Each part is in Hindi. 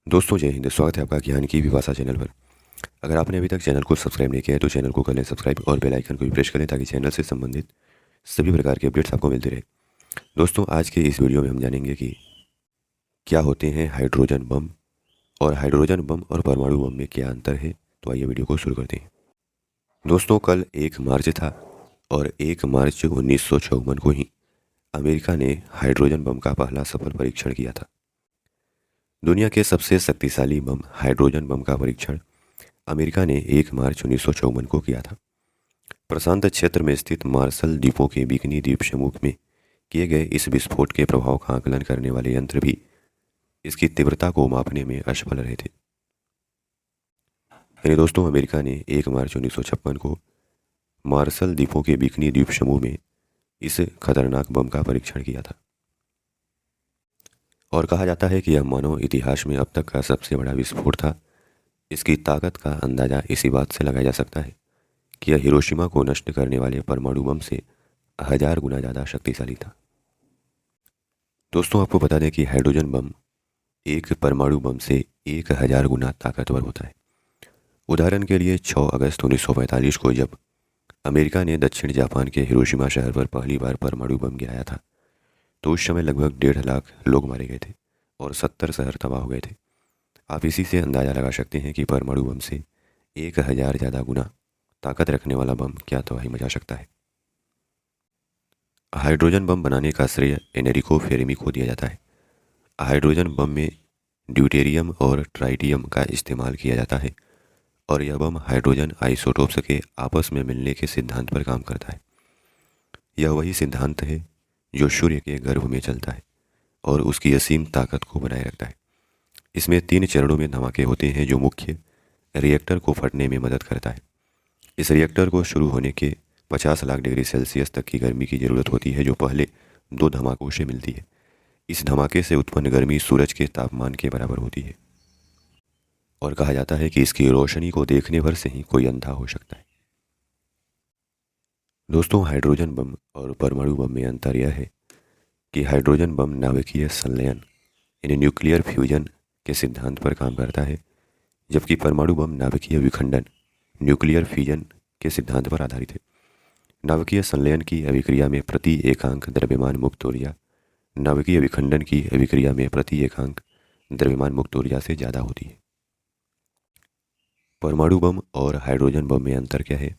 दोस्तों जय हिंद। स्वागत है आपका ज्ञान की विभाषा चैनल पर। अगर आपने अभी तक चैनल को सब्सक्राइब नहीं किया है तो चैनल को कर लें सब्सक्राइब और बेल आइकन को भी प्रेस करें ताकि चैनल से संबंधित सभी प्रकार के अपडेट्स आपको मिलते रहे। दोस्तों आज के इस वीडियो में हम जानेंगे कि क्या होते हैं हाइड्रोजन बम और हाइड्रोजन बम और परमाणु बम में क्या अंतर है। तो आइए वीडियो को शुरू करते हैं। दोस्तों कल 1 मार्च था और 1 मार्च 1954 को ही अमेरिका ने हाइड्रोजन बम का पहला सफल परीक्षण किया था। दुनिया के सबसे शक्तिशाली बम हाइड्रोजन बम का परीक्षण अमेरिका ने 1 मार्च 1954 को किया था। प्रशांत क्षेत्र में स्थित मार्शल द्वीपों के बिकनी द्वीप समूह में किए गए इस विस्फोट के प्रभाव का आकलन करने वाले यंत्र भी इसकी तीव्रता को मापने में असफल रहे थे। यानी दोस्तों अमेरिका ने 1 मार्च 1956 को मार्शल द्वीपों के बिकनी द्वीप समूह में इस खतरनाक बम का परीक्षण किया था और कहा जाता है कि यह मानव इतिहास में अब तक का सबसे बड़ा विस्फोट था। इसकी ताकत का अंदाजा इसी बात से लगाया जा सकता है कि यह हिरोशिमा को नष्ट करने वाले परमाणु बम से 1000 गुना ज़्यादा शक्तिशाली था। दोस्तों आपको बता दें कि हाइड्रोजन बम एक परमाणु बम से 1000 गुना ताकतवर होता है। उदाहरण के लिए 6 अगस्त 1945 को जब अमेरिका ने दक्षिण जापान के हिरोशिमा शहर पर पहली बार परमाणु बम गिराया था तो उस समय लगभग 1.5 लाख लोग मारे गए थे और 70 शहर तबाह हो गए थे। आप इसी से अंदाज़ा लगा सकते हैं कि परमाणु बम से 1000 ज़्यादा गुना ताकत रखने वाला बम क्या तबाही मचा सकता है। हाइड्रोजन बम बनाने का श्रेय एनरिको फेरेमी को दिया जाता है। हाइड्रोजन बम में ड्यूटेरियम और ट्राइटियम का इस्तेमाल किया जाता है और यह बम हाइड्रोजन आइसोटोप्स के आपस में मिलने के सिद्धांत पर काम करता है। यह वही सिद्धांत है जो सूर्य के गर्भ में चलता है और उसकी असीम ताकत को बनाए रखता है। इसमें 3 चरणों में धमाके होते हैं जो मुख्य रिएक्टर को फटने में मदद करता है। इस रिएक्टर को शुरू होने के 50 लाख डिग्री सेल्सियस तक की गर्मी की ज़रूरत होती है जो पहले 2 धमाकों से मिलती है। इस धमाके से उत्पन्न गर्मी सूरज के तापमान के बराबर होती है और कहा जाता है कि इसकी रोशनी को देखने भर से ही कोई अंधा हो सकता है। दोस्तों हाइड्रोजन बम और परमाणु बम में अंतर यह है कि हाइड्रोजन बम नाभिकीय संलयन यानी न्यूक्लियर फ्यूजन के सिद्धांत पर काम करता है जबकि परमाणु बम नाभिकीय विखंडन न्यूक्लियर फ्यूजन के सिद्धांत पर आधारित है। नाभिकीय संलयन की अभिक्रिया में प्रति एकांक द्रव्यमान मुक्त ऊर्जा नाभिकीय विखंडन की अभिक्रिया में प्रति एकांक द्रव्यमान मुक्त ऊर्जा से ज़्यादा होती है। परमाणु बम और हाइड्रोजन बम में अंतर क्या है?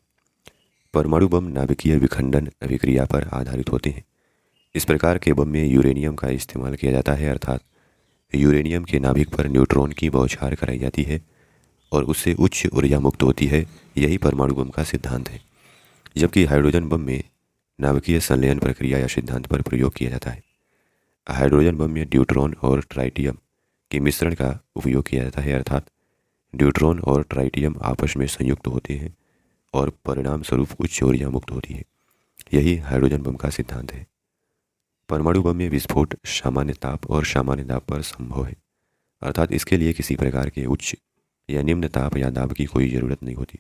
परमाणु बम नाभिकीय विखंडन अभिक्रिया पर आधारित होते हैं। इस प्रकार के बम में यूरेनियम का इस्तेमाल किया जाता है, अर्थात यूरेनियम के नाभिक पर न्यूट्रॉन की बौछार कराई जाती है और उससे उच्च ऊर्जा मुक्त होती है। यही परमाणु बम का सिद्धांत है। जबकि हाइड्रोजन बम में नाभिकीय संलयन प्रक्रिया या सिद्धांत पर प्रयोग किया जाता है। हाइड्रोजन बम में ड्यूट्रॉन और ट्राइटियम के मिश्रण का उपयोग किया जाता है, अर्थात ड्यूट्रॉन और ट्राइटियम आपस में संयुक्त होते हैं और परिणाम स्वरूप उच्च ऊर्जा मुक्त होती है। यही हाइड्रोजन बम का सिद्धांत है। परमाणु बम में विस्फोट सामान्य ताप और सामान्य दाब पर संभव है, अर्थात इसके लिए किसी प्रकार के उच्च या निम्न ताप या दाब की कोई ज़रूरत नहीं होती।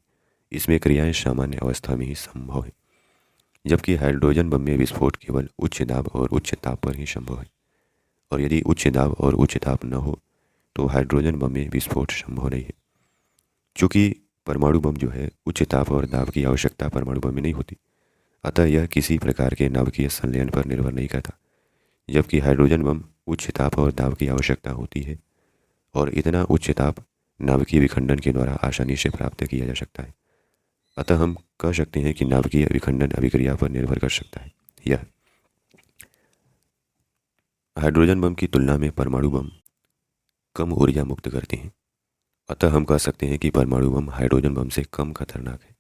इसमें क्रियाएं सामान्य अवस्था में ही संभव है। जबकि हाइड्रोजन बम में विस्फोट केवल उच्च दाब और उच्च ताप पर ही संभव है और यदि उच्च दाब और उच्च ताप न हो तो हाइड्रोजन बम में विस्फोट संभव नहीं है। चूँकि परमाणु बम जो है उच्च ताप और दाब की आवश्यकता परमाणु बम में नहीं होती, अतः यह किसी प्रकार के नाभिकीय संलयन पर निर्भर नहीं करता। जबकि हाइड्रोजन बम उच्च ताप और दाब की आवश्यकता होती है और इतना उच्च ताप नाभिकीय विखंडन के द्वारा आसानी से प्राप्त किया जा सकता है। अतः हम कह सकते हैं कि नाभिकीय विखंडन अभिक्रिया पर निर्भर कर सकता है। यह हाइड्रोजन बम की तुलना में परमाणु बम कम ऊर्जा मुक्त करते हैं, अतः हम कह सकते हैं कि परमाणु बम हाइड्रोजन बम से कम खतरनाक है।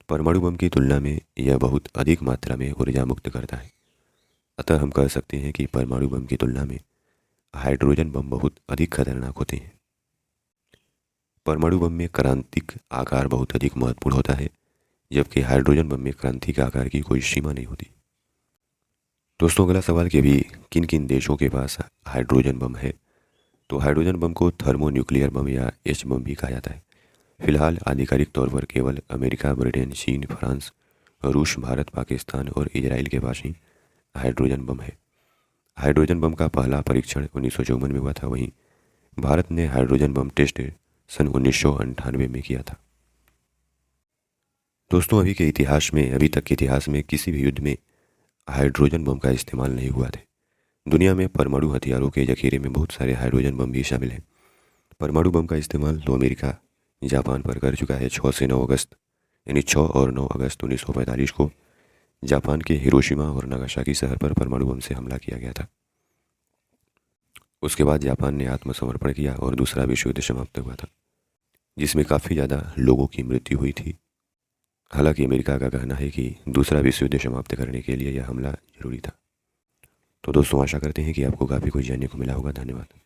परमाणु बम की तुलना में यह बहुत अधिक मात्रा में ऊर्जा मुक्त करता है, अतः हम कह सकते हैं कि परमाणु बम की तुलना में हाइड्रोजन बम बहुत अधिक खतरनाक होते हैं। परमाणु बम में क्रांतिक आकार बहुत अधिक महत्वपूर्ण होता है, जबकि हाइड्रोजन बम में क्रांतिक आकार की कोई सीमा नहीं होती। दोस्तों अगला सवाल कि भी किन किन देशों के पास हाइड्रोजन बम है? तो हाइड्रोजन बम को थर्मो न्यूक्लियर बम या एच बम भी कहा जाता है। फिलहाल आधिकारिक तौर पर केवल अमेरिका, ब्रिटेन, चीन, फ्रांस, रूस, भारत, पाकिस्तान और इजराइल के पास ही हाइड्रोजन बम है। हाइड्रोजन बम का पहला परीक्षण 1954 में हुआ था। वहीं भारत ने हाइड्रोजन बम टेस्ट सन 1998 में किया था। दोस्तों, अभी तक के इतिहास में किसी भी युद्ध में हाइड्रोजन बम का इस्तेमाल नहीं हुआ था। दुनिया में परमाणु हथियारों के जखीरे में बहुत सारे हाइड्रोजन बम भी शामिल हैं। परमाणु बम का इस्तेमाल तो अमेरिका जापान पर कर चुका है। 6 से 9 अगस्त यानी 6 और 9 अगस्त 1945 को जापान के हिरोशिमा और नागासाकी शहर पर परमाणु बम से हमला किया गया था। उसके बाद जापान ने आत्मसमर्पण किया और दूसरा विश्व युद्ध समाप्त हुआ था, जिसमें काफ़ी ज़्यादा लोगों की मृत्यु हुई थी। हालांकि अमेरिका का कहना है कि दूसरा विश्व युद्ध समाप्त करने के लिए यह हमला जरूरी था। तो दोस्तों, आशा करते हैं कि आपको काफ़ी कुछ जानने को मिला होगा। धन्यवाद।